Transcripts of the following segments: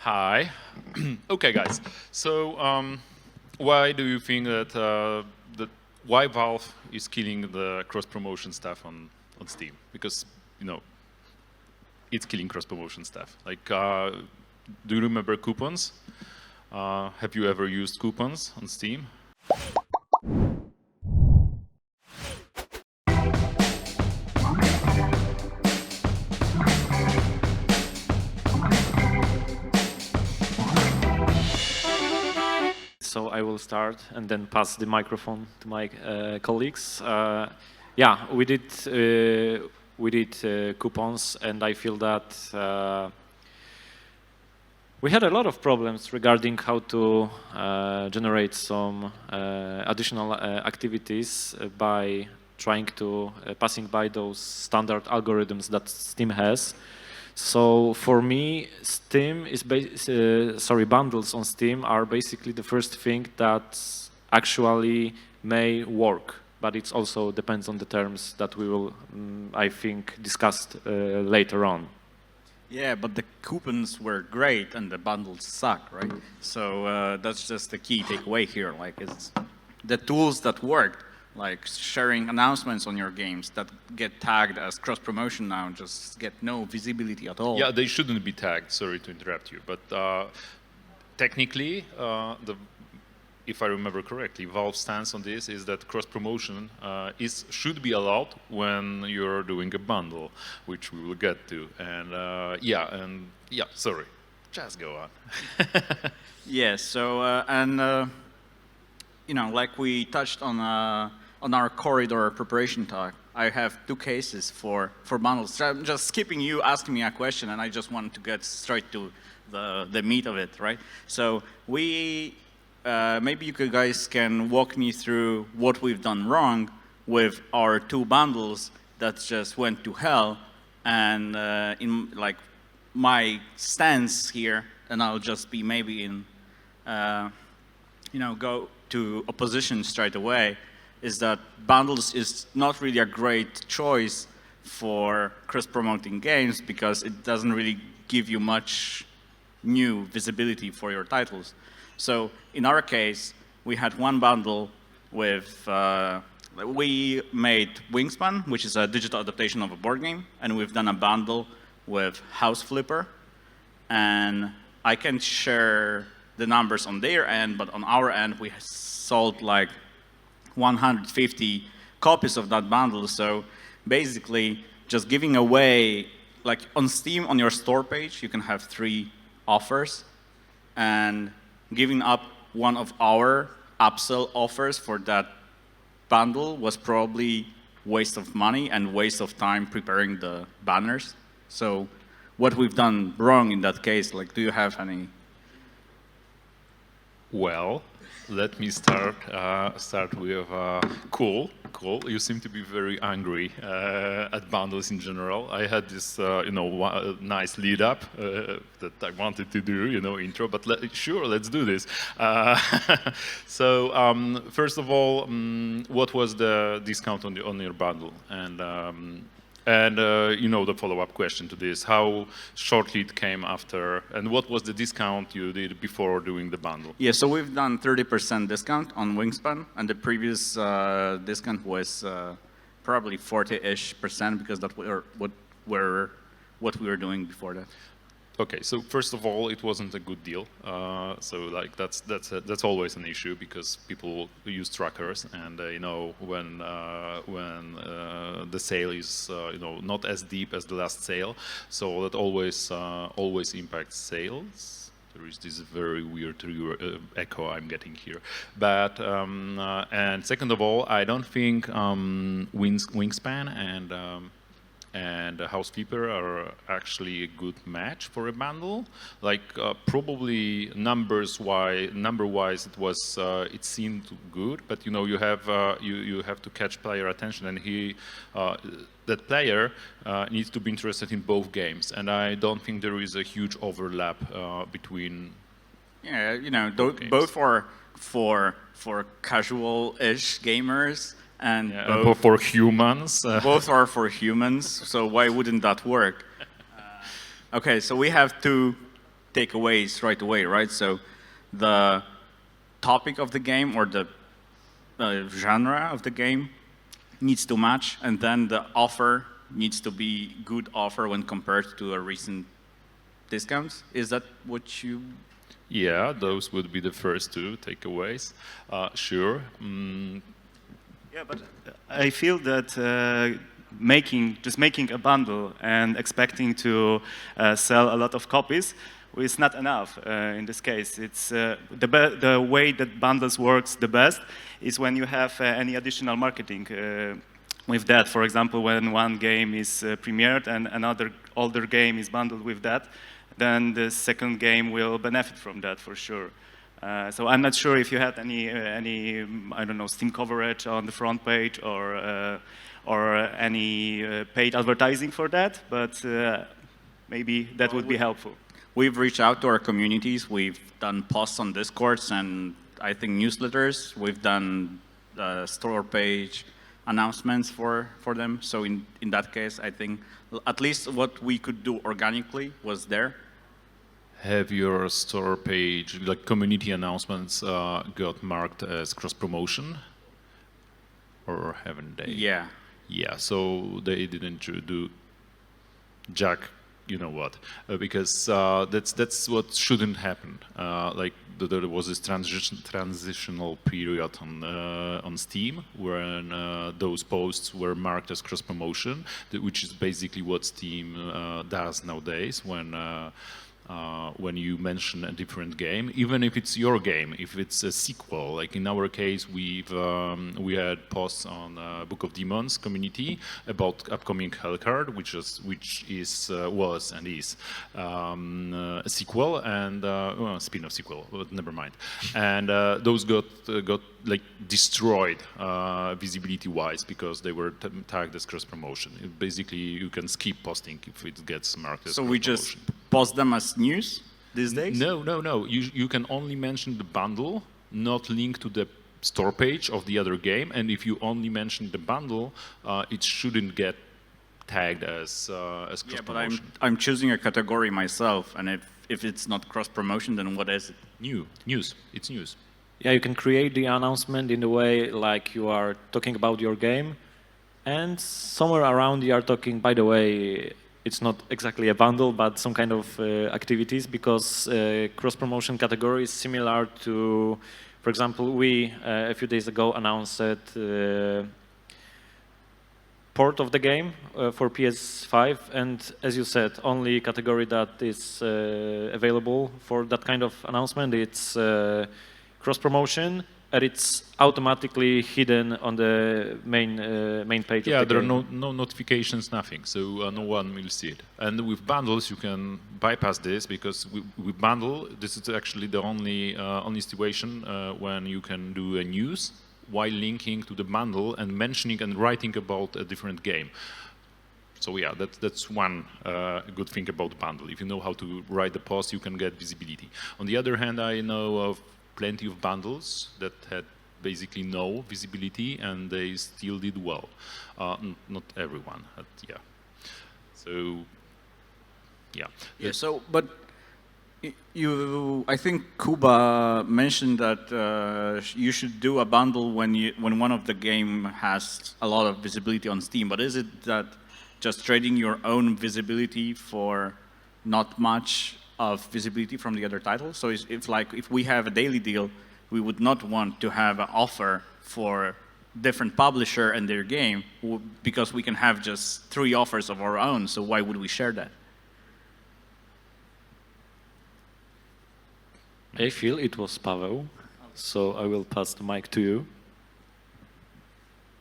Hi. Okay, guys. So, why do you think that why Valve is killing the cross-promotion stuff on Steam? Because it's killing cross-promotion stuff. Like, do you remember coupons? Have you ever used coupons on Steam? So I will start and then pass the microphone to my colleagues. Yeah, we did coupons, and I feel that we had a lot of problems regarding how to generate some additional activities by trying to passing by those standard algorithms that Steam has. So for me, bundles on Steam are basically the first thing that actually may work, but it also depends on the terms that we will, I think, discuss later on. Yeah, but the coupons were great and the bundles suck, right? So that's just the key takeaway here. Like, it's the tools that worked, like sharing announcements on your games that get tagged as cross-promotion now just get no visibility at all. Yeah, they shouldn't be tagged, sorry to interrupt you, but technically, if I remember correctly, Valve's stance on this is that cross-promotion should be allowed when you're doing a bundle, which we will get to. And yeah, sorry, just go on. Yeah, so, like we touched on our corridor preparation talk, I have two cases for bundles. So I'm just skipping you asking me a question, and I just wanted to get straight to the meat of it, right? So maybe you guys can walk me through what we've done wrong with our two bundles that just went to hell, and in like my stance here, and I'll just be maybe in, go to opposition straight away, is that bundles is not really a great choice for cross-promoting games because it doesn't really give you much new visibility for your titles. So in our case, we had one bundle with, we made Wingspan, which is a digital adaptation of a board game, and we've done a bundle with House Flipper. And I can share the numbers on their end, but on our end, we sold like 150 copies of that bundle. So basically, just giving away, like on Steam, on your store page, you can have 3 offers, and giving up one of our upsell offers for that bundle was probably waste of money and waste of time preparing the banners. So what we've done wrong in that case, like, do you have any? Well, let me start with cool. You seem to be very angry at bundles in general. I had this, nice lead up that I wanted to do, intro. But sure, let's do this. So first of all, what was the discount on your bundle? And the follow-up question to this, how shortly it came after, and what was the discount you did before doing the bundle? Yeah, so we've done 30% discount on Wingspan, and the previous discount was probably 40-ish% because that's what we were doing before that. Okay, so first of all, it wasn't a good deal. So like that's always an issue because people use trackers, and they know when the sale is not as deep as the last sale. So that always impacts sales. There is this very weird echo I'm getting here. But and second of all, I don't think Wingspan and House Flipper are actually a good match for a bundle. Like probably number-wise, it seemed good, but you have to catch player attention, and that player needs to be interested in both games, and I don't think there is a huge overlap between. Yeah, both for casual-ish gamers. And both for humans. Both are for humans, so why wouldn't that work? Okay, so we have two takeaways right away, right? So the topic of the game or the genre of the game needs to match, and then the offer needs to be good offer when compared to a recent discounts. Is that what you? Yeah, those would be the first two takeaways. Sure. Yeah, but I feel that just making a bundle and expecting to sell a lot of copies is not enough in this case. It's the way that bundles works the best is when you have any additional marketing with that. For example, when one game is premiered and another older game is bundled with that, then the second game will benefit from that for sure. So I'm not sure if you had any I don't know, Steam coverage on the front page or any paid advertising for that, but maybe that would be helpful. We've reached out to our communities. We've done posts on Discords and I think newsletters. We've done store page announcements for them. So in that case, I think at least what we could do organically was there. Have your store page, like community announcements, got marked as cross-promotion? Or haven't they? Yeah. Yeah, so they didn't do Jack, you know what? Because that's what shouldn't happen. Like there was this transitional period on Steam when those posts were marked as cross promotion, which is basically what Steam does nowadays when you mention a different game, even if it's your game, if it's a sequel. Like in our case, we had posts on Book of Demons community about upcoming Hellcard, which was and is a sequel and well, spin-off sequel, but never mind. And those got like destroyed visibility-wise because they were tagged as cross-promotion. Basically, you can skip posting if it gets marked as cross-promotion. So we just post them as news these days? No. You can only mention the bundle, not link to the store page of the other game. And if you only mention the bundle, it shouldn't get tagged as cross-promotion. Yeah, but I'm choosing a category myself, and if it's not cross-promotion, then what is it? News. It's news. Yeah, you can create the announcement in the way like you are talking about your game, and somewhere around you are talking, by the way, it's not exactly a bundle, but some kind of activities, because cross-promotion category is similar to, for example, we a few days ago announced port of the game for PS5, and as you said, only category that is available for that kind of announcement, it's cross-promotion, and it's automatically hidden on the main page. Yeah, of the there game. are no notifications, nothing, so no one will see it. And with bundles, you can bypass this because with bundle, this is actually the only situation when you can do a news while linking to the bundle and mentioning and writing about a different game. So yeah, that's one good thing about the bundle. If you know how to write the post, you can get visibility. On the other hand, I know of plenty of bundles that had basically no visibility and they still did well. Not everyone, but yeah. So, yeah. Yeah. So, but I think Kuba mentioned that you should do a bundle when one of the game has a lot of visibility on Steam. But is it that just trading your own visibility for not much of visibility from the other titles? So if we have a daily deal, we would not want to have an offer for different publisher and their game because we can have just 3 offers of our own. So why would we share that? I feel it was Paweł, so I will pass the mic to you.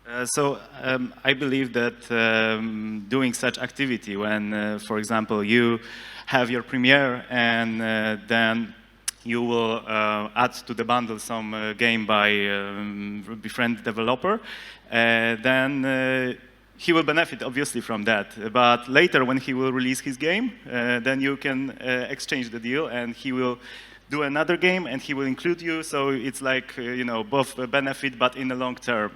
I believe that doing such activity when, for example, you have your premiere and then you will add to the bundle some game by befriend developer, then he will benefit obviously from that. But later when he will release his game, then you can exchange the deal and he will do another game and he will include you. So it's like, you know, both benefit but in the long term.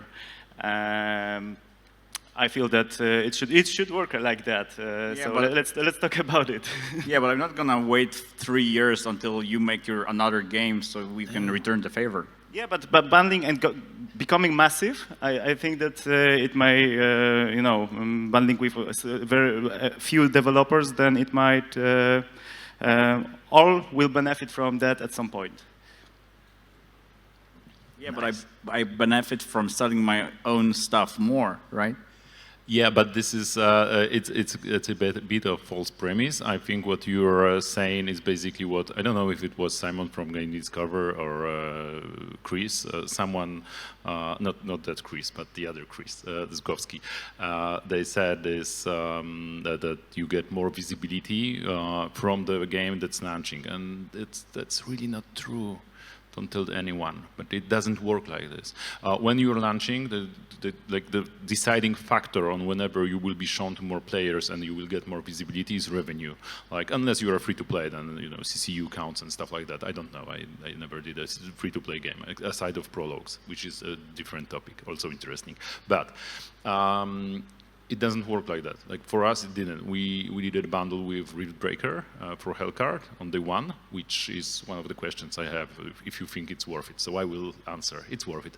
I feel that it should work like that. So let's talk about it. Yeah, but I'm not gonna wait 3 years until you make your another game so we can return the favor. Yeah, but bundling and becoming massive, I think that it might, bundling with very few developers, then it might, all will benefit from that at some point. Yeah, but I benefit from selling my own stuff more, right? Yeah, but this is it's a bit of false premise. I think what you're saying is basically what I don't know if it was Simon from Game Discover or Chris, someone not that Chris, but the other Chris, Zyskowski. They said this that you get more visibility from the game that's launching, and that's really not true. Don't tell anyone, but it doesn't work like this. When you're launching, the deciding factor on whenever you will be shown to more players and you will get more visibility is revenue. Like unless you are free to play, then CCU counts and stuff like that. I don't know. I never did a free to play game aside of prologues, which is a different topic, also interesting. But it doesn't work like that. Like for us, it didn't. We did a bundle with Rift Breaker for Hellcard on day one, which is one of the questions I have. If you think it's worth it, so I will answer. It's worth it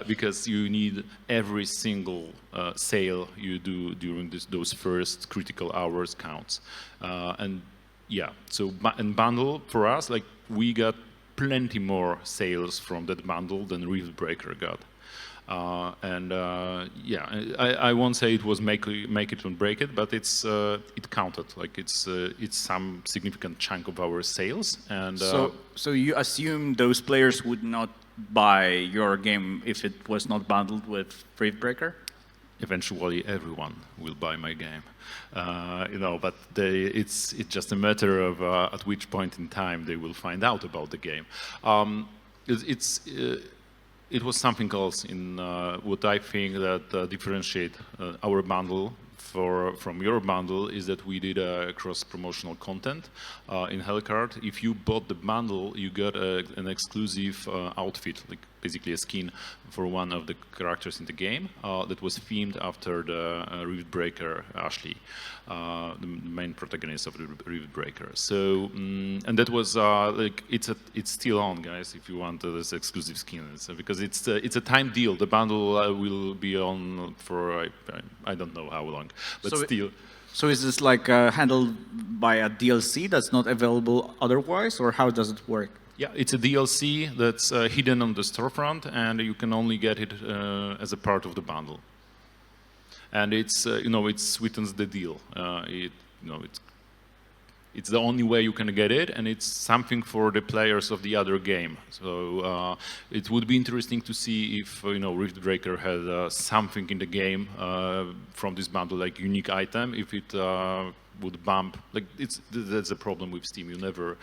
because you need every single sale you do during those first critical hours counts, and yeah. So and bundle for us, like we got plenty more sales from that bundle than Rift Breaker got. Yeah, I won't say it was make it or break it, but it counted. Like it's some significant chunk of our sales. And so you assume those players would not buy your game if it was not bundled with Rift Breaker? Eventually, everyone will buy my game. But it's just a matter of at which point in time they will find out about the game. It was something else in what I think that differentiate our bundle from your bundle is that we did cross-promotional content in Hellcard. If you bought the bundle, you got an exclusive outfit, like basically a skin for one of the characters in the game that was themed after the Rift Breaker Ashley, the main protagonist of the Rift Breaker. So, and that was it's still on, guys. If you want this exclusive skin, because it's a time deal. The bundle will be on for I don't know how long, but so still. So is this like handled by a DLC that's not available otherwise, or how does it work? Yeah, it's a DLC that's hidden on the storefront, and you can only get it as a part of the bundle. And it's it sweetens the deal. It's the only way you can get it, and it's something for the players of the other game. So it would be interesting to see if Rift Breaker had something in the game from this bundle, like unique item, if it would bump. Like that's a problem with Steam. You never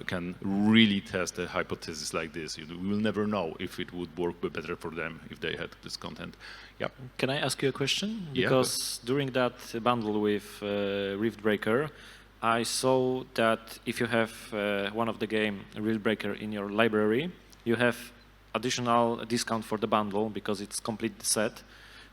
can really test a hypothesis like this. We will never know if it would work better for them if they had this content. Yeah. Can I ask you a question? Yeah. Because during that bundle with Rift Breaker, I saw that if you have one of the game Rift Breaker in your library, you have additional discount for the bundle because it's complete set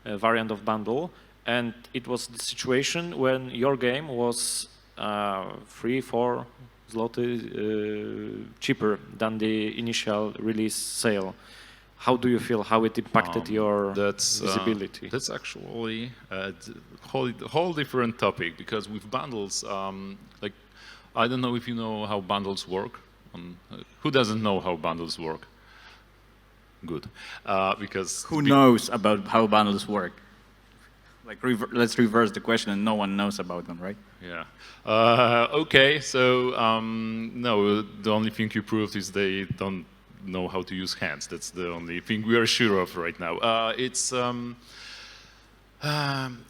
variant of bundle. And it was the situation when your game was 3-4 zloty cheaper than the initial release sale. How do you feel? How it impacted your visibility? That's actually a whole different topic, because with bundles, like I don't know if you know how bundles work. Who doesn't know how bundles work? Good, because who knows about how bundles work? Like let's reverse the question, and no one knows about them, right? Yeah. Okay. So no, the only thing you proved is they don't know how to use hands. That's the only thing we are sure of right now. It's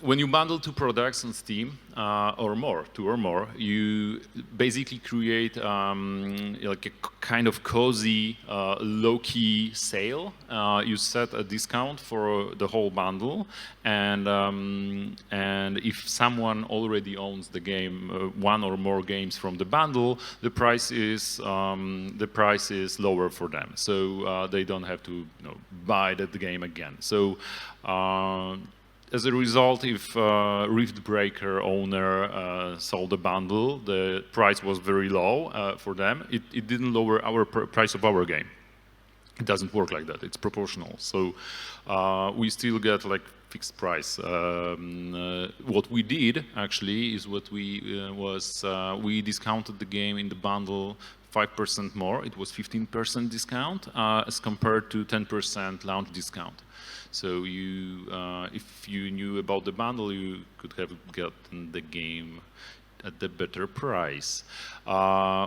when you bundle two products on Steam or more, two or more, you basically create like a kind of cozy, low-key sale. You set a discount for the whole bundle, and if someone already owns the game, one or more games from the bundle, the price is lower for them, so they don't have to buy that game again. So. as a result, if Riftbreaker owner sold a bundle, the price was very low for them. It didn't lower our price of our game. It doesn't work like that. It's proportional. So we still get like fixed price. What we did actually is what we discounted the game in the bundle 5% more. It was 15% discount as compared to 10% launch discount. So if you knew about the bundle, you could have gotten the game at the better price,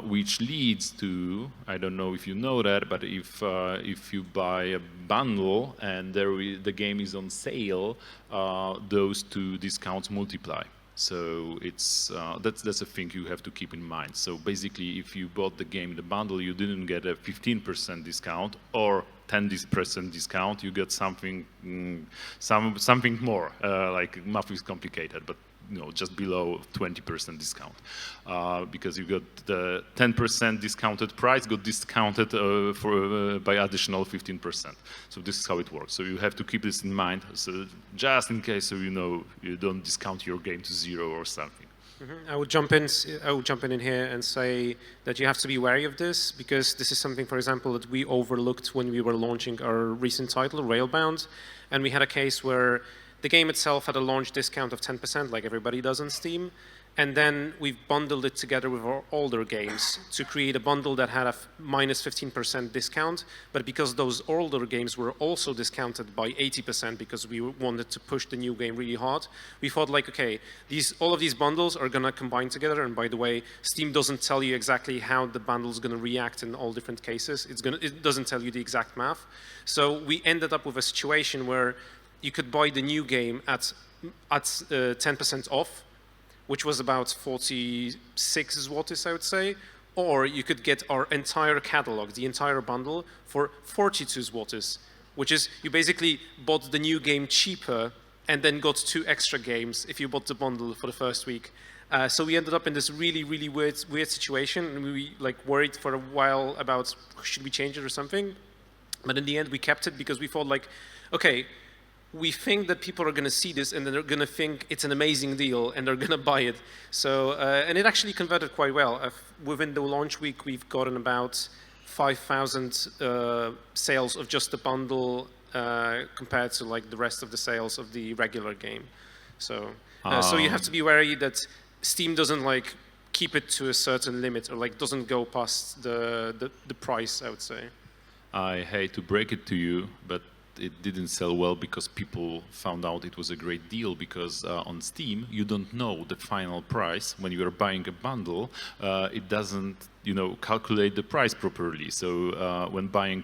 which leads to, I don't know if you know that, but if you buy a bundle and the game is on sale, those two discounts multiply. So that's a thing you have to keep in mind. So basically, if you bought the game in the bundle, you didn't get a 15% discount or 10% discount. You get something more. Like math is complicated, but just below 20% discount, because you got the 10% discounted price got discounted by additional 15%. So this is how it works. So you have to keep this in mind, so just in case, so you don't discount your game to 0 or something. I would jump in here and say that you have to be wary of this, because this is something, for example, that we overlooked when we were launching our recent title, Railbound, and we had a case where the game itself had a launch discount of 10%, like everybody does on Steam, and then we've bundled it together with our older games to create a bundle that had a minus 15% discount, but because those older games were also discounted by 80% because we wanted to push the new game really hard, we thought like, okay, all of these bundles are gonna combine together, and by the way, Steam doesn't tell you exactly how the bundle is gonna react in all different cases. It doesn't tell you the exact math. So we ended up with a situation where you could buy the new game at 10% off, which was about 46 zlotys, I would say, or you could get our entire catalog, the entire bundle, for 42 zlotys, which is you basically bought the new game cheaper and then got 2 extra games if you bought the bundle for the first week. So we ended up in this really, really weird situation, and we worried for a while about should we change it or something, but in the end we kept it because we thought like, okay, we think that people are going to see this and then they're going to think it's an amazing deal and they're going to buy it. So, and it actually converted quite well. Within the launch week, we've gotten about 5,000 sales of just the bundle compared to like the rest of the sales of the regular game. So, so you have to be wary that Steam doesn't like keep it to a certain limit or like doesn't go past the price, I would say. I hate to break it to you, but it didn't sell well because people found out it was a great deal, because on Steam you don't know the final price when you are buying a bundle. It doesn't calculate the price properly. So when buying,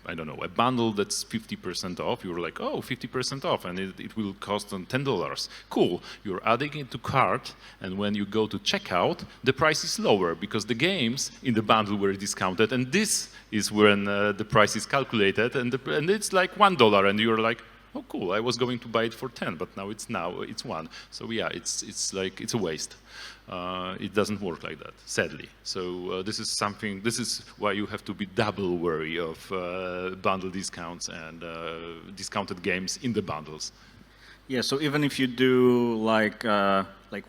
I don't know, a bundle that's 50% off, you're like, oh, 50% off, and it will cost $10. Cool. You're adding it to cart, and when you go to checkout, the price is lower because the games in the bundle were discounted, and this is when the price is calculated, and it's like $1, and you're like, oh, cool. I was going to buy it for 10, but now it's 1. So yeah, it's a waste. It doesn't work like that, sadly. So this is why you have to be double wary of bundle discounts and discounted games in the bundles. Yeah, so even if you do like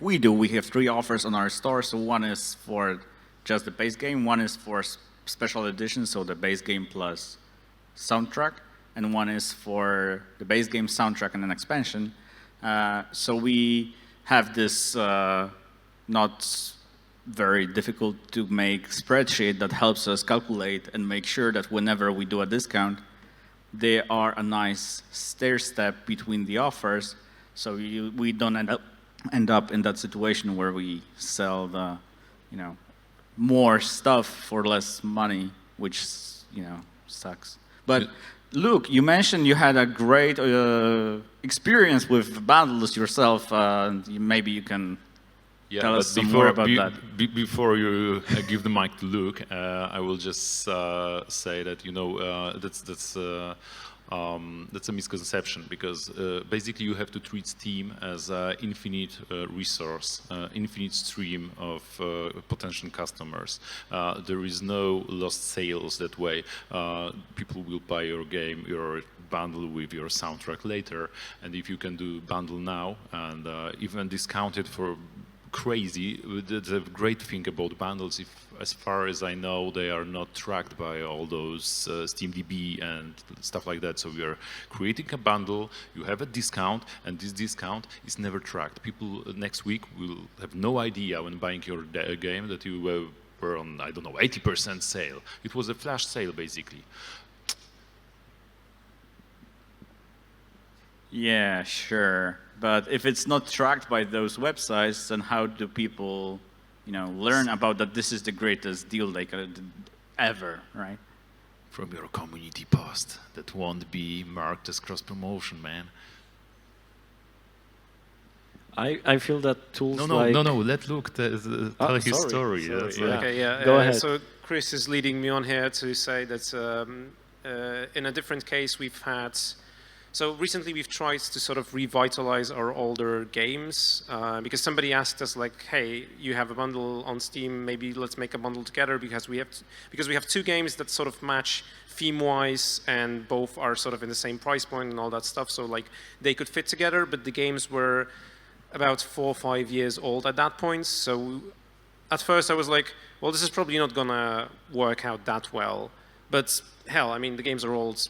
we do, we have 3 offers on our store. So one is for just the base game, one is for special edition, so the base game plus soundtrack, and one is for the base game, soundtrack, and an expansion. So we have this not very difficult to make spreadsheet that helps us calculate and make sure that whenever we do a discount, they are a nice stair step between the offers, so we don't end up in that situation where we sell the more stuff for less money, which sucks. But Luke, you mentioned you had a great experience with bundles yourself. Maybe you can tell us some more about that. Before you give the mic to Luke, I will just say that that's a misconception, because basically you have to treat Steam as an infinite resource, infinite stream of potential customers. There is no lost sales that way. People will buy your game, your bundle with your soundtrack later. And if you can do bundle now and even discount it for crazy, the great thing about bundles, as far as I know, they are not tracked by all those SteamDB and stuff like that. So we are creating a bundle, you have a discount, and this discount is never tracked. People next week will have no idea when buying your game that you were on, I don't know, 80% sale. It was a flash sale, basically. Yeah, sure. But if it's not tracked by those websites, then how do people, learn about that this is the greatest deal they could ever, right? From your community post that won't be marked as cross-promotion, man. I feel that tools No, let Luke tell his story. Okay, yeah. Go ahead. So Chris is leading me on here to say that in a different case we've had. So recently we've tried to sort of revitalize our older games because somebody asked us like, hey, you have a bundle on Steam, maybe let's make a bundle together because we have two games that sort of match theme-wise and both are sort of in the same price point and all that stuff. So like they could fit together, but the games were about 4 or 5 years old at that point. So at first I was like, well, this is probably not gonna work out that well. But hell, I mean, the games are old.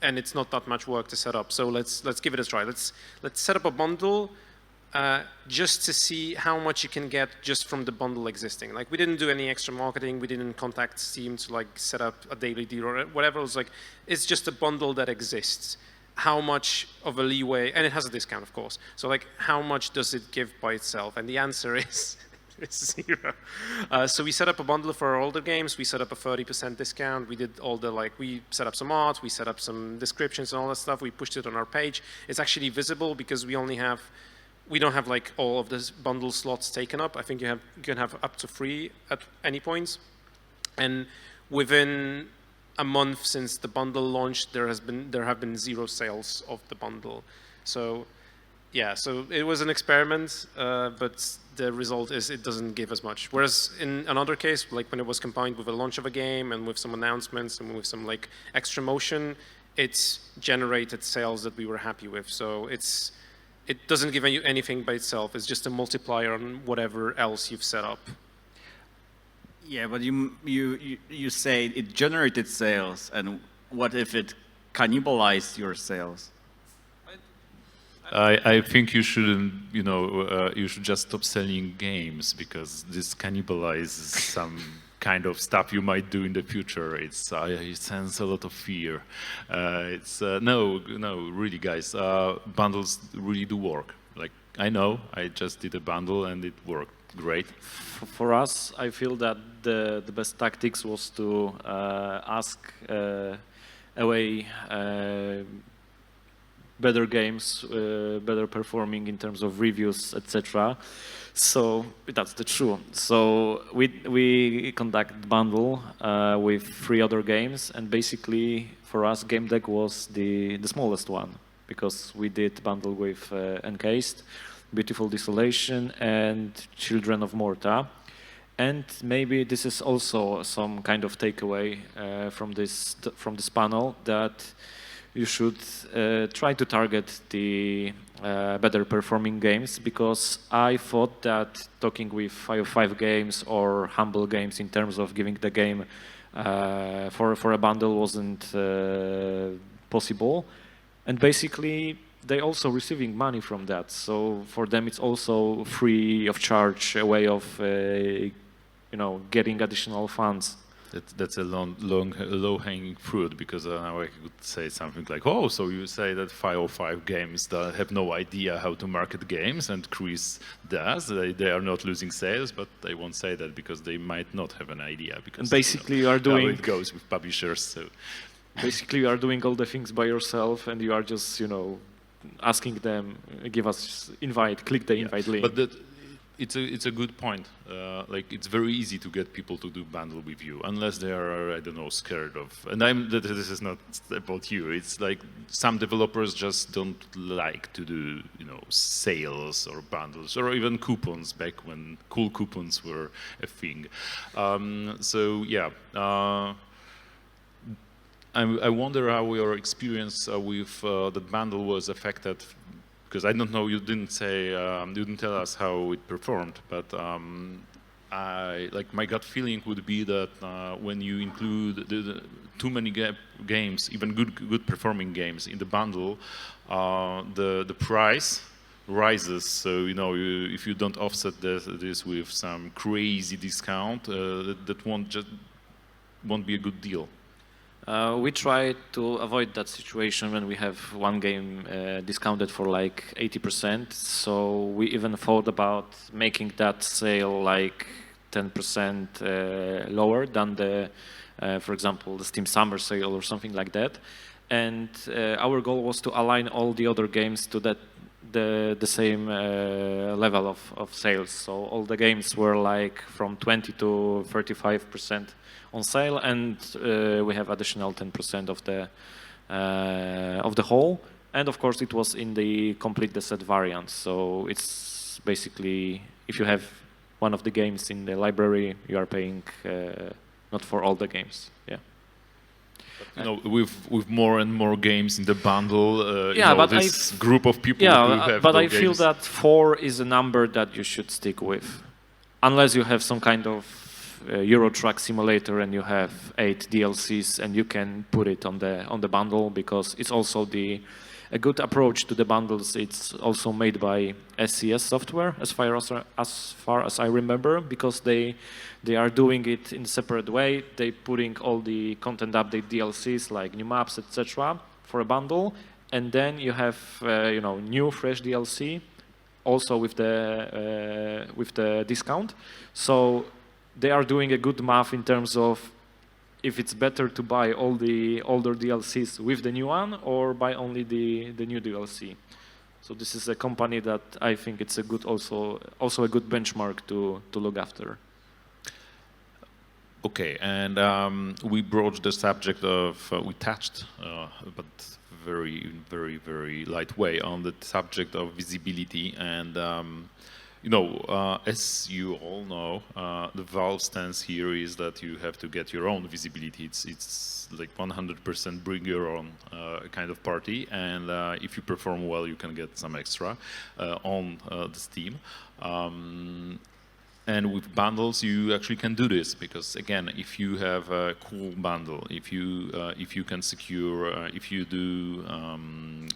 And it's not that much work to set up. So let's give it a try. Let's set up a bundle just to see how much you can get just from the bundle existing. Like we didn't do any extra marketing. We didn't contact Steam to like set up a daily deal or whatever. It was like, it's just a bundle that exists. How much of a leeway, and it has a discount, of course. So like, how much does it give by itself? And the answer is it's 0. So we set up a bundle for our older games. We set up a 30% discount. We did all the we set up some art. We set up some descriptions and all that stuff. We pushed it on our page. It's actually visible because we don't have like all of the bundle slots taken up. I think you can have up to 3 at any point. And within a month since the bundle launched, there have been 0 sales of the bundle. So yeah, so it was an experiment, but the result is it doesn't give as much. Whereas in another case, like when it was combined with a launch of a game and with some announcements and with some like extra motion, it's generated sales that we were happy with. So it doesn't give you anything by itself. It's just a multiplier on whatever else you've set up. Yeah, but you say it generated sales, and what if it cannibalized your sales? I think you shouldn't, you should just stop selling games because this cannibalizes some kind of stuff you might do in the future. It sends a lot of fear. No, really, guys, bundles really do work. Like, I know, I just did a bundle and it worked great. For us, I feel that the best tactics was to ask away better games, better performing in terms of reviews, etc. So that's the truth. So we conduct bundle with 3 other games, and basically for us, Game Deck was the smallest one because we did bundle with Encased, Beautiful Desolation, and Children of Morta. And maybe this is also some kind of takeaway from this panel, that you should try to target the better performing games, because I thought that talking with 5 games or humble games in terms of giving the game for a bundle wasn't possible. And basically, they also receiving money from that. So for them, it's also free of charge, a way of getting additional funds. That's a low-hanging fruit, because now I could say something like, oh, so you say that 505 games that have no idea how to market games, and Chris does. They are not losing sales, but they won't say that because they might not have an idea. Because and basically, you are doing how it goes with publishers. So basically, you are doing all the things by yourself, and you are just asking them, give us invite, click the invite link. But it's a good point. Like, it's very easy to get people to do bundle with you, unless they are, I don't know, scared of. And this is not about you. It's like some developers just don't like to do, sales or bundles or even coupons back when cool coupons were a thing. So yeah. I wonder how your experience with the bundle was affected, because I don't know. You didn't say, you didn't tell us how it performed, but my gut feeling would be that when you include too many games, even good performing games in the bundle, the price rises. So if you don't offset this with some crazy discount, that won't be a good deal. We try to avoid that situation when we have one game discounted for like 80%. So we even thought about making that sale like 10% lower than for example, the Steam Summer Sale or something like that. And our goal was to align all the other games to the same level of sales. So all the games were like from 20 to 35% on sale, and we have additional 10% of the whole. And of course, it was in the complete the set variant. So it's basically, if you have one of the games in the library, you are paying not for all the games. Yeah. With more and more games in the bundle, but this group of people who have but those I feel games. that 4 is a number that you should stick with, unless you have some kind of Euro Truck Simulator and you have 8 DLCs and you can put it on the bundle, because it's also a good approach to the bundles. It's also made by SCS Software, as far as I remember, because they are doing it in a separate way. They putting all the content update DLCs like new maps, etc. for a bundle, and then you have new fresh DLC also with the discount. So they are doing a good math in terms of if it's better to buy all the older DLCs with the new one or buy only the new DLC. So this is a company that I think it's a good also a good benchmark to look after. Okay, and we broached the subject of, we touched, but very, very, very light way on the subject of visibility. And, as you all know, the Valve stance here is that you have to get your own visibility. It's like 100% bring your own kind of party. And if you perform well, you can get some extra on the Steam. And with bundles, you actually can do this because, again, if you have a cool bundle, if you can secure, if you do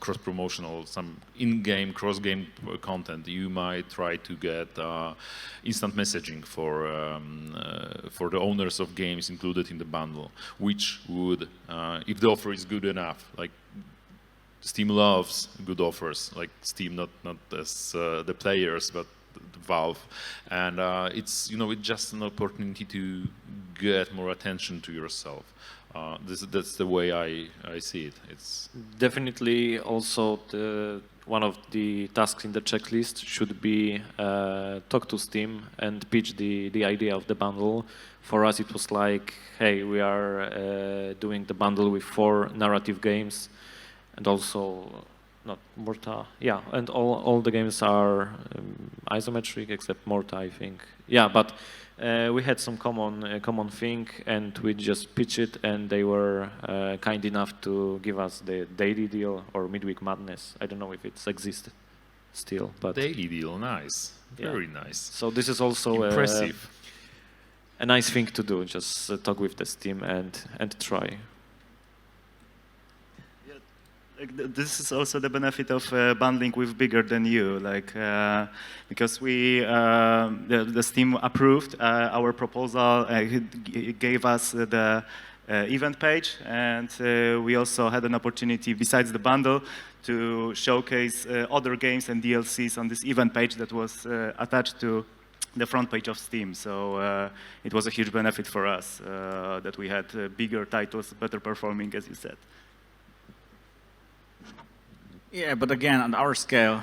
cross-promotional, some in-game, cross-game content, you might try to get instant messaging for the owners of games included in the bundle, which would, if the offer is good enough, like Steam loves good offers, like Steam not as the players, but Valve, and it's just an opportunity to get more attention to yourself. That's the way I see it. It's definitely also one of the tasks in the checklist should be talk to Steam and pitch the idea of the bundle. For us, it was like, hey, we are doing the bundle with 4 narrative games, and also. Not Morta, yeah, and all the games are isometric except Morta, I think. Yeah, but we had some common thing, and we just pitched it, and they were kind enough to give us the daily deal or midweek madness. I don't know if it exists still, but daily deal, nice, very nice. So this is also impressive. A nice thing to do. Just talk with the Steam and try. This is also the benefit of bundling with bigger than you, because we the Steam approved our proposal. It gave us the event page, and we also had an opportunity, besides the bundle, to showcase other games and DLCs on this event page that was attached to the front page of Steam. So it was a huge benefit for us that we had bigger titles, better performing, as you said. Yeah, but again, on our scale,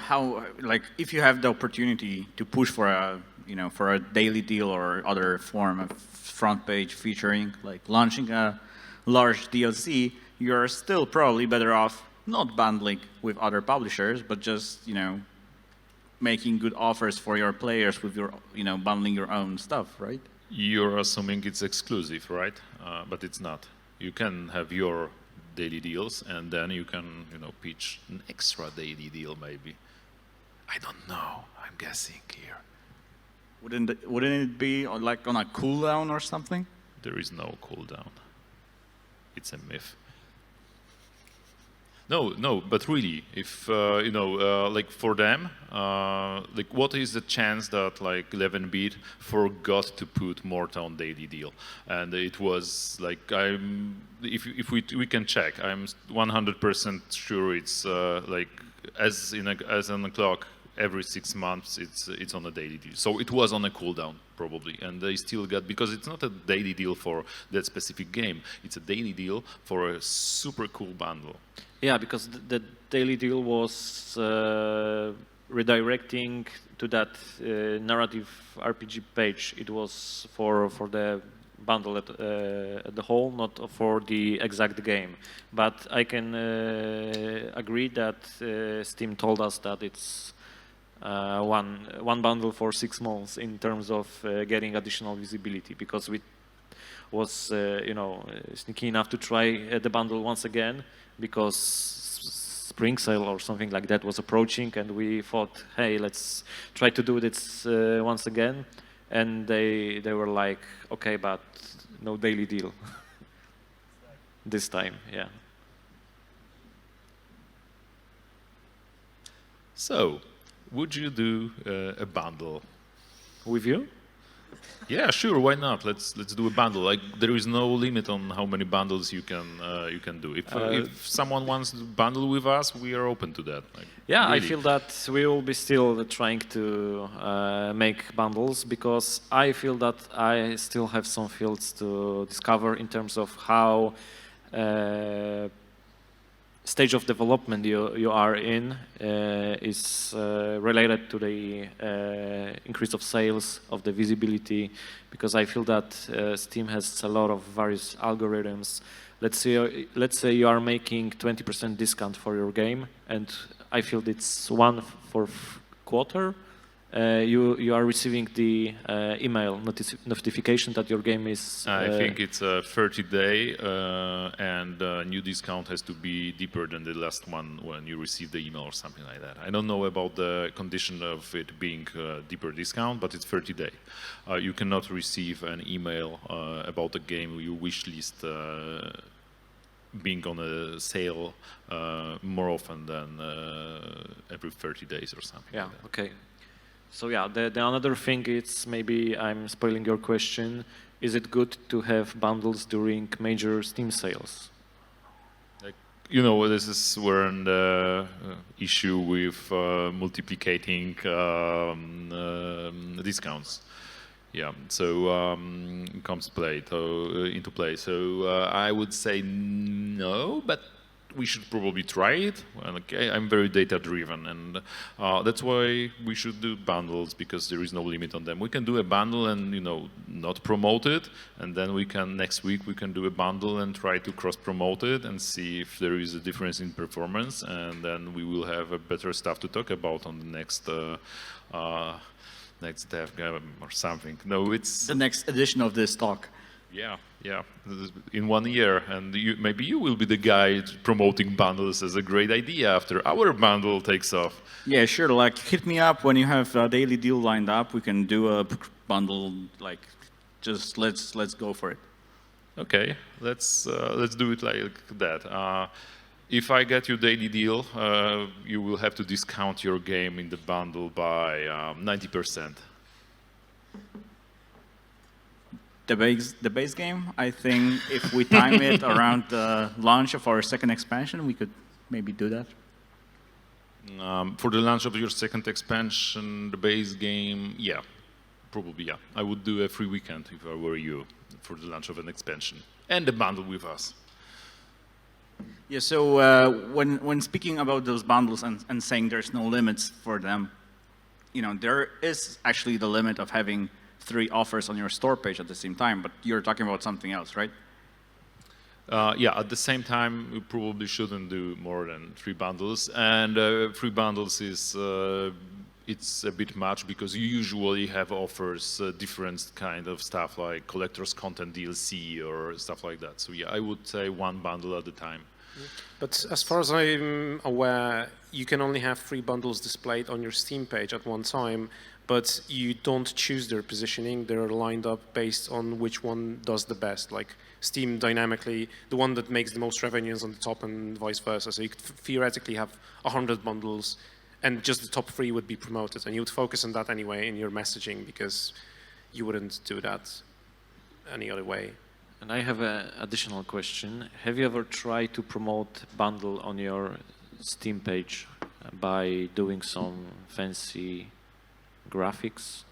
if you have the opportunity to push for a daily deal or other form of front page featuring, like launching a large DLC, you're still probably better off not bundling with other publishers, but just, making good offers for your players with your, bundling your own stuff, right? You're assuming it's exclusive, right? But it's not. You can have your daily deals, and then you can, pitch an extra daily deal maybe. I don't know. I'm guessing here. Wouldn't it be like on a cooldown or something? There is no cooldown. It's a myth. No, but really, if like for them, like what is the chance that like 11-bit forgot to put Morta on daily deal, and it was like if we can check, I'm 100% sure it's like as on a clock every 6 months it's on a daily deal. So it was on a cooldown probably, and they still got, because it's not a daily deal for that specific game, it's a daily deal for a super cool bundle. Yeah, because the daily deal was redirecting to that narrative RPG page. It was for the bundle at the whole, not for the exact game. But I can agree that Steam told us that it's one bundle for 6 months in terms of getting additional visibility, because we was sneaky enough to try the bundle once again, because spring sale or something like that was approaching, and we thought, hey, let's try to do this once again. And they were like, okay, but no daily deal this time. Yeah. So, would you do a bundle with you? Yeah, sure. Why not? Let's do a bundle. Like there is no limit on how many bundles you can do. If someone wants to bundle with us, we are open to that. Like, yeah, really. I feel that we will be still trying to make bundles, because I feel that I still have some fields to discover in terms of how stage of development you are in is related to the increase of sales, of the visibility, because I feel that Steam has a lot of various algorithms. Let's say you are making 20% discount for your game, and I feel it's one for quarter. You are receiving the email notification that your game is... I think it's a 30-day, and new discount has to be deeper than the last one when you receive the email or something like that. I don't know about the condition of it being deeper discount, but it's 30-day. You cannot receive an email about the game you wish list being on a sale more often than every 30 days or something. Yeah, like that. okay. So yeah, the another thing is, maybe I'm spoiling your question, is it good to have bundles during major Steam sales? Like, this is where the issue with multiplicating discounts. Yeah, so it comes into play. So I would say no, but we should probably try it. Well, okay, I'm very data-driven, and that's why we should do bundles, because there is no limit on them. We can do a bundle and not promote it, and then next week we can do a bundle and try to cross-promote it and see if there is a difference in performance, and then we will have a better stuff to talk about on the next DevGAMM or something. No, it's the next edition of this talk. Yeah, in 1 year, and maybe you will be the guy promoting bundles as a great idea after our bundle takes off. Yeah, sure. Like, hit me up when you have a daily deal lined up. We can do a bundle. Like, just let's go for it. Okay, let's do it like that. If I get you daily deal, you will have to discount your game in the bundle by 90%. The base game, I think if we time it around the launch of our second expansion, we could maybe do that. For the launch of your second expansion, the base game, yeah, probably, yeah. I would do a free weekend if I were you for the launch of an expansion and the bundle with us. Yeah, so when speaking about those bundles and saying there's no limits for them, there is actually the limit of having 3 offers on your store page at the same time, but you're talking about something else, right? Yeah, at the same time, we probably shouldn't do more than 3 bundles, and 3 bundles is it's a bit much because you usually have offers different kind of stuff like collector's content DLC or stuff like that. So yeah, I would say one bundle at a time. But as far as I'm aware, you can only have 3 bundles displayed on your Steam page at one time, but you don't choose their positioning. They're lined up based on which one does the best. Like Steam dynamically, the one that makes the most revenue is on the top and vice versa. So you could theoretically have 100 bundles and just the top 3 would be promoted. And you would focus on that anyway in your messaging because you wouldn't do that any other way. And I have an additional question. Have you ever tried to promote bundle on your Steam page by doing some fancy graphics,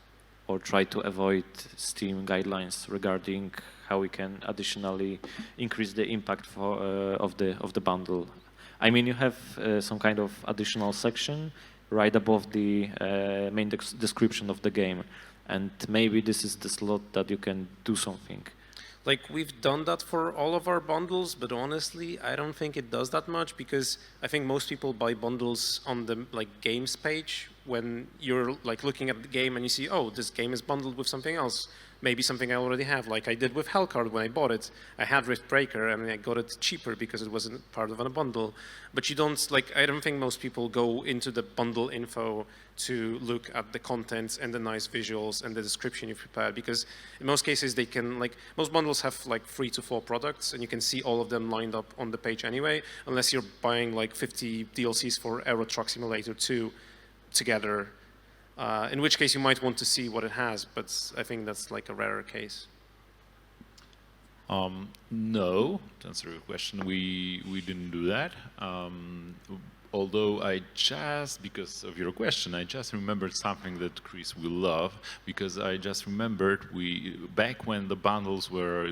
or try to avoid Steam guidelines regarding how we can additionally increase the impact of the bundle? I mean, you have some kind of additional section right above the main description of the game, and maybe this is the slot that you can do something. Like, we've done that for all of our bundles, but honestly, I don't think it does that much because I think most people buy bundles on the games page when you're looking at the game and you see, oh, this game is bundled with something else. Maybe something I already have, like I did with Hellcard when I bought it. I had Rift Breaker and I got it cheaper because it wasn't part of a bundle. But you don't, I don't think most people go into the bundle info to look at the contents and the nice visuals and the description you've prepared, because in most cases they can, most bundles have 3 to 4 products and you can see all of them lined up on the page anyway, unless you're buying 50 DLCs for Euro Truck Simulator 2 together. In which case you might want to see what it has, but I think that's a rarer case. No, to answer your question, we didn't do that. Although because of your question, I just remembered something that Chris will love, because I just remembered back when the bundles were,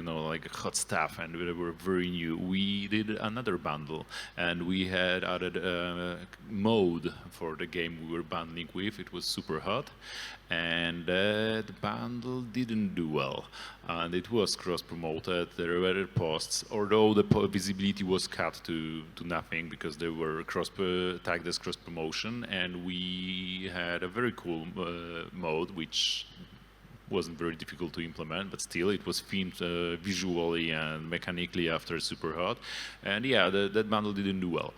hot stuff and they were very new, we did another bundle and we had added a mode for the game we were bundling with. It was super hot, and the bundle didn't do well. And it was cross-promoted, there were posts, although the visibility was cut to nothing because they were tagged as cross-promotion, and we had a very cool mode which wasn't very difficult to implement, but still it was themed visually and mechanically after Superhot. And yeah, that bundle didn't do well.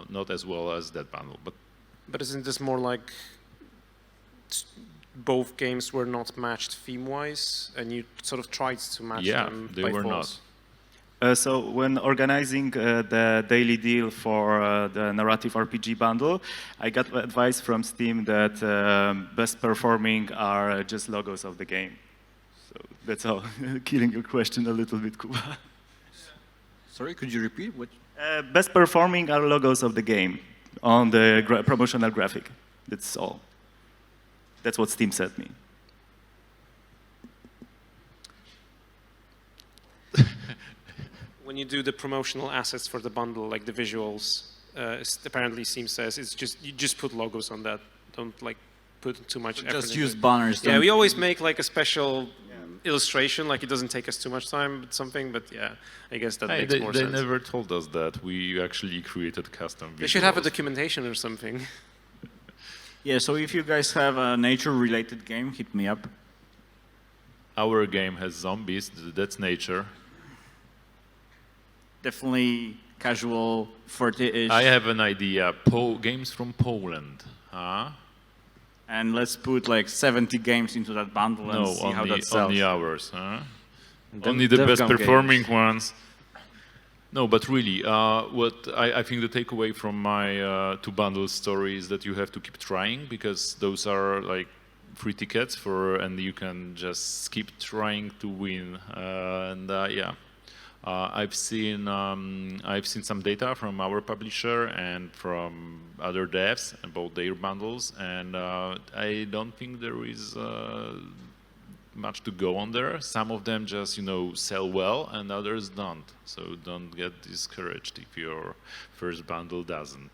Not as well as that bundle. But isn't this more like both games were not matched theme-wise, and you sort of tried to match them they by were force? not. So when organizing the daily deal for the narrative RPG bundle, I got advice from Steam that best performing are just logos of the game. So that's all. Killing your question a little bit, Kuba. Sorry, could you repeat? What? Best performing are logos of the game on the promotional graphic. That's all. That's what Steam said me. When you do the promotional assets for the bundle, like the visuals, apparently Steam says you just put logos on that. Don't put too much effort. Just use banners. Yeah, we always make a special illustration, it doesn't take us too much time, but yeah, I guess that makes more sense. They never told us that. We actually created custom visuals. They should have a documentation or something. Yeah, so if you guys have a nature-related game, hit me up. Our game has zombies, that's nature. Definitely casual, 40-ish. I have an idea. Games from Poland, huh? And let's put 70 games into that bundle and see how that sells. Only ours, huh? Only the best performing ones. No, but really, what I think the takeaway from my 2 bundles story is that you have to keep trying, because those are free tickets and you can just keep trying to win. Yeah, I've seen some data from our publisher and from other devs about their bundles, and I don't think there is much to go on there. Some of them just sell well and others don't, so don't get discouraged if your first bundle doesn't.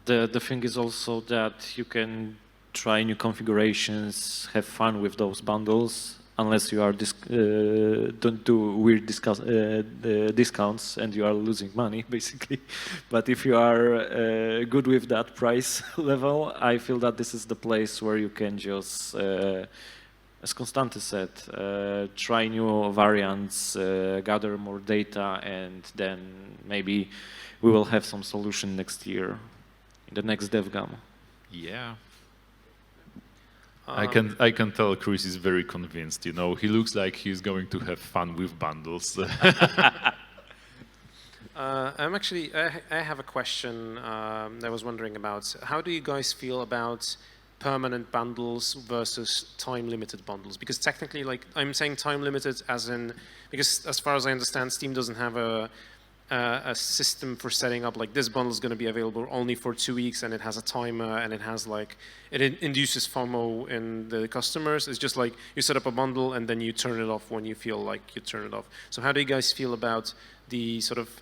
The thing is also that you can try new configurations, have fun with those bundles, unless you are don't do weird discounts and you are losing money, basically. But if you are good with that price level, I feel that this is the place where you can just, as Konstanty said, try new variants, gather more data, and then maybe we will have some solution next year in the next DevGAMM. Yeah. I can tell Chris is very convinced. You know, he looks like he's going to have fun with bundles. I'm actually, I have a question I was wondering about. How do you guys feel about permanent bundles versus time-limited bundles? Because technically, like, I'm saying time-limited as in, because as far as I understand, Steam doesn't have a system for setting up, like, this bundle is going to be available only for 2 weeks, and it has a timer, and it has, like, it induces FOMO in the customers. It's just like you set up a bundle and then you turn it off when you feel like you turn it off. So how do you guys feel about the sort of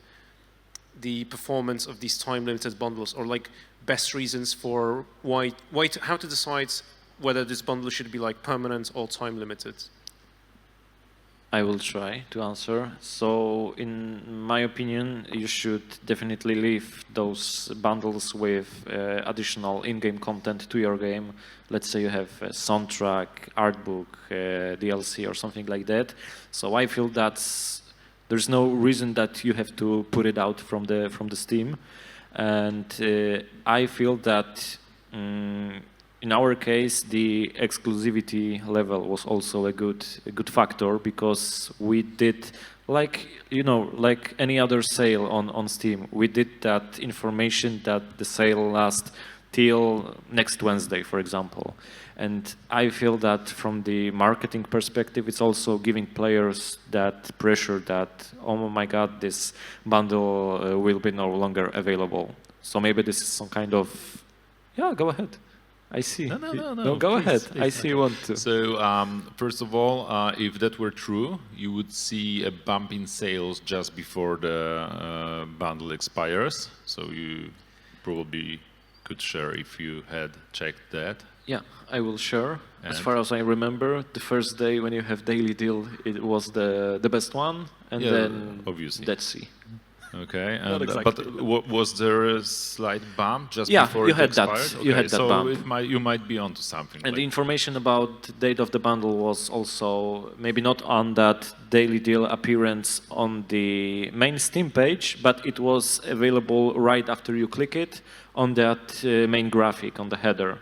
the performance of these time-limited bundles, or like best reasons for how to decide whether this bundle should be like permanent or time-limited? I will try to answer. So in my opinion, you should definitely leave those bundles with additional in-game content to your game. Let's say you have a soundtrack, art book, DLC or something like that. So I feel there's no reason that you have to put it out from the Steam. And I feel that in our case, the exclusivity level was also a good factor, because we did, like, you know, like any other sale on Steam, we did that information that the sale lasts till next Wednesday, for example. And I feel that from the marketing perspective, it's also giving players that pressure that, oh my God, this bundle will be no longer available. So maybe this is some kind of, yeah, go ahead. I see. No, go ahead. Please. I see you want to. So, first of all, if that were true, you would see a bump in sales just before the bundle expires. So you probably could share if you had checked that. Yeah, I will share. As far as I remember, the first day when you have daily deal, it was the best one, and then obviously. let's see. Okay, Not exactly. But was there a slight bump just Yeah, before you it had expired? that. Okay, You had that so bump. you might be onto something. And like the information about the date of the bundle was also maybe not on that daily deal appearance on the main Steam page, but it was available right after you click it on that main graphic on the header.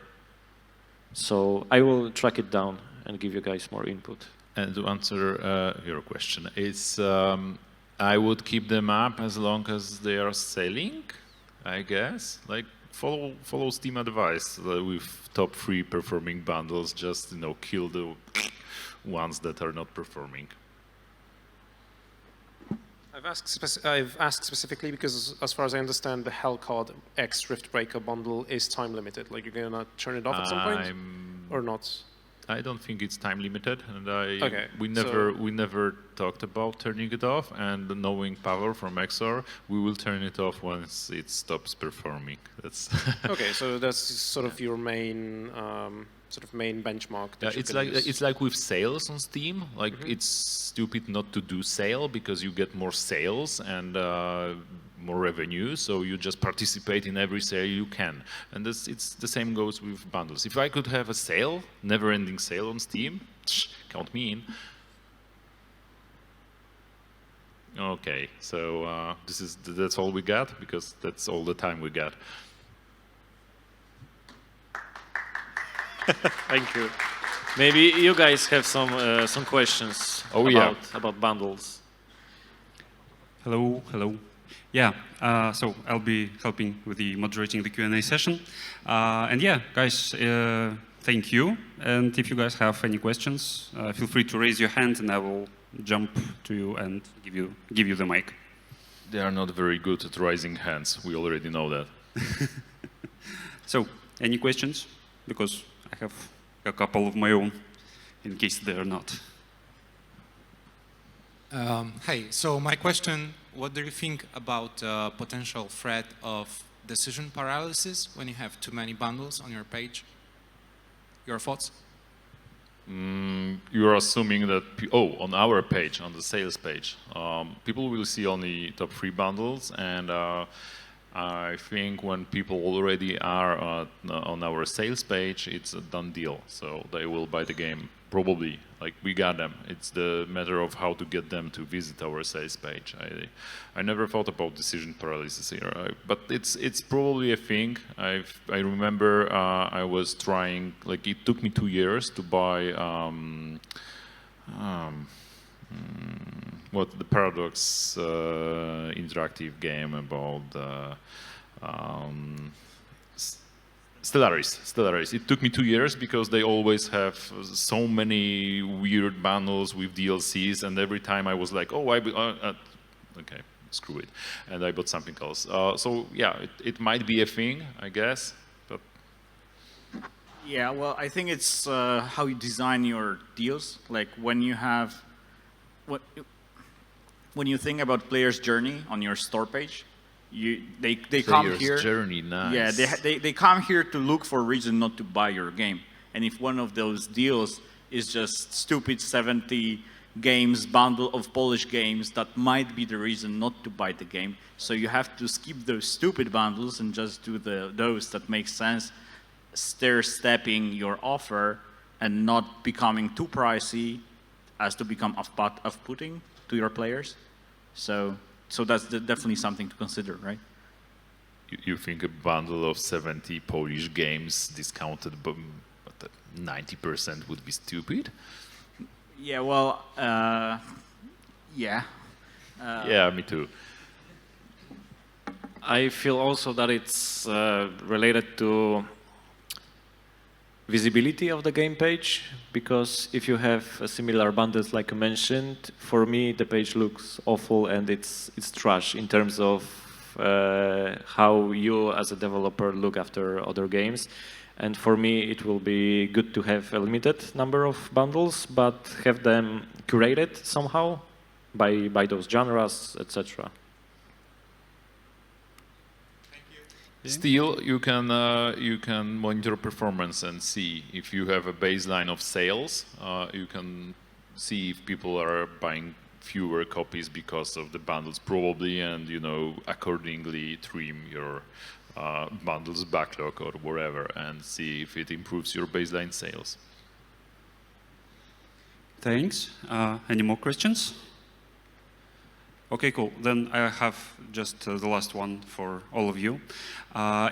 So I will track it down and give you guys more input. And to answer your question, it's I would keep them up as long as they are selling, I guess. Like follow Steam advice with top 3 performing bundles. Just, you know, kill the ones that are not performing. I've asked specifically because, as far as I understand, the Hellcard X Riftbreaker bundle is time limited. Like, you're gonna turn it off at some point, or not? I don't think it's time limited, and we never talked about turning it off. And knowing Paweł from XR, we will turn it off once it stops performing. That's okay. So that's sort of your main main benchmark. Yeah, it's like with sales on Steam. Like it's stupid not to do sale because you get more sales and more revenue. So you just participate in every sale you can. And it's the same goes with bundles. If I could have a sale, never-ending sale on Steam, count me in. Okay, so that's all we got because that's all the time we got. Thank you. Maybe you guys have some questions about bundles. Hello. Yeah, so I'll be helping with the moderating the Q&A session. And yeah, guys, thank you. And if you guys have any questions, feel free to raise your hand and I will jump to you and give you the mic. They are not very good at raising hands. We already know that. So, any questions? Because I have a couple of my own, in case they are not. Hey, so my question, what do you think about potential threat of decision paralysis when you have too many bundles on your page? Your thoughts? you're assuming that, on our page, on the sales page, people will see only top 3 bundles, and I think when people already are on our sales page, it's a done deal. So they will buy the game, probably. Like, we got them. It's the matter of how to get them to visit our sales page. I never thought about decision paralysis here, but it's probably a thing. I remember I was trying, like, it took me 2 years to buy what the Paradox interactive game about Stellaris. It took me 2 years because they always have so many weird bundles with DLCs, and every time I was like, okay, screw it, and I bought something else. So yeah, it might be a thing, I guess, but yeah, well, I think it's how you design your deals. Like when you have when you think about player's journey on your store page, they come here. Journey, nice. Yeah, they come here to look for a reason not to buy your game. And if one of those deals is just stupid 70 games bundle of Polish games, that might be the reason not to buy the game. So you have to skip those stupid bundles and just do those that make sense, stair-stepping your offer and not becoming too pricey as to become off-putting to your players. So that's definitely something to consider, right? You think a bundle of 70 Polish games discounted by 90% would be stupid? Yeah, well, yeah. Yeah, me too. I feel also that it's related to visibility of the game page, because if you have similar bundles like you mentioned, for me the page looks awful and it's trash in terms of how you as a developer look after other games. And for me it will be good to have a limited number of bundles, but have them curated somehow by those genres, etc. Still, you can monitor performance and see if you have a baseline of sales. You can see if people are buying fewer copies because of the bundles, probably, and accordingly trim your bundles backlog or whatever, and see if it improves your baseline sales. Thanks. Any more questions? Okay, cool. Then I have just the last one for all of you.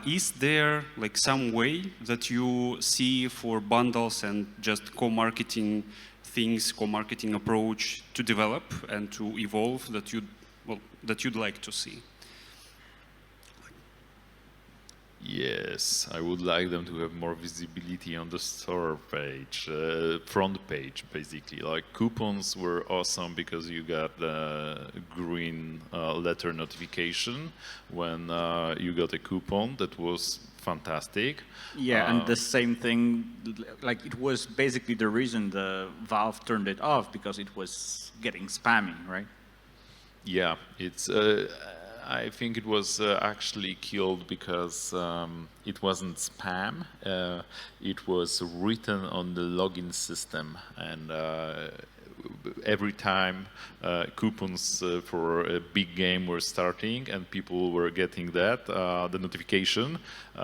Is there like some way that you see for bundles and just co-marketing things, co-marketing approach to develop and to evolve that you'd like to see? Yes, I would like them to have more visibility on the store page, front page, basically. Like coupons were awesome because you got the green letter notification when you got a coupon. That was fantastic. Yeah, and the same thing, like it was basically the reason the Valve turned it off, because it was getting spammy, right? Yeah, it's. I think it was actually killed because it wasn't spam. It was written on the login system, and every time coupons for a big game were starting and people were getting that, the notification, the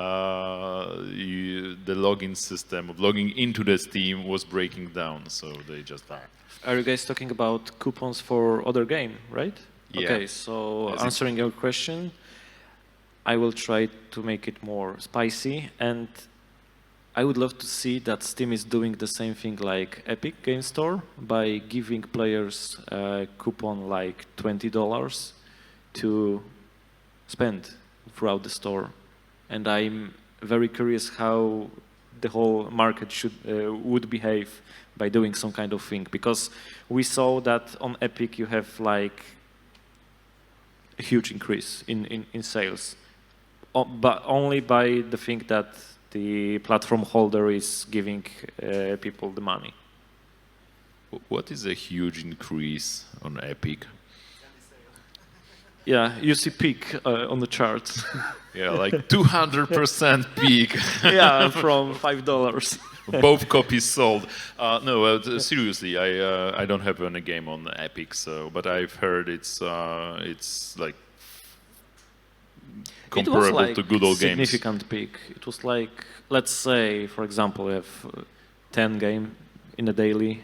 login system of logging into the Steam was breaking down, so they just died. Are you guys talking about coupons for other game, right? Yeah. Okay, so answering your question, I will try to make it more spicy, and I would love to see that Steam is doing the same thing like Epic Game Store by giving players a coupon like $20 to spend throughout the store. And I'm very curious how the whole market would behave by doing some kind of thing, because we saw that on Epic you have like a huge increase in sales, but only by the thing that the platform holder is giving people the money. What is a huge increase on Epic? Yeah, you see peak on the chart. Yeah, like 200% peak. Yeah, from $5. Both copies sold. No, seriously, I don't have any game on Epic, so but I've heard it's like comparable it was like to good old games. Significant peak. It was like, let's say, for example, you have 10 game in a daily,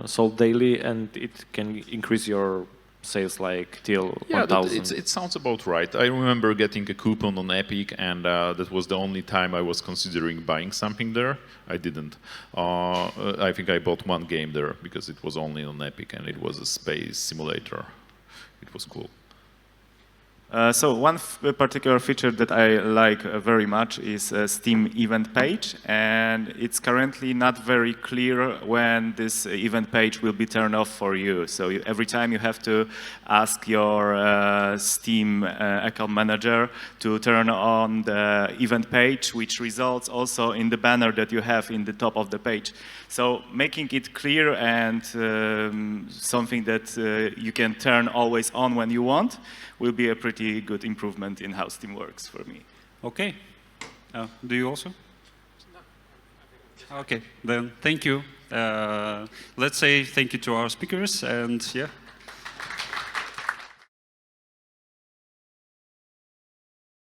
sold daily, and it can increase your sales like till 1,000. It sounds about right. I remember getting a coupon on Epic, and that was the only time I was considering buying something there. I didn't. I think I bought one game there because it was only on Epic, and it was a space simulator. It was cool. So one particular feature that I like very much is a Steam event page, and it's currently not very clear when this event page will be turned off for you. So every time you have to ask your Steam account manager to turn on the event page, which results also in the banner that you have in the top of the page. So making it clear and something that you can turn always on when you want will be a pretty good improvement in how Steam works for me. Okay. Do you also? Okay, then thank you. Let's say thank you to our speakers, and yeah.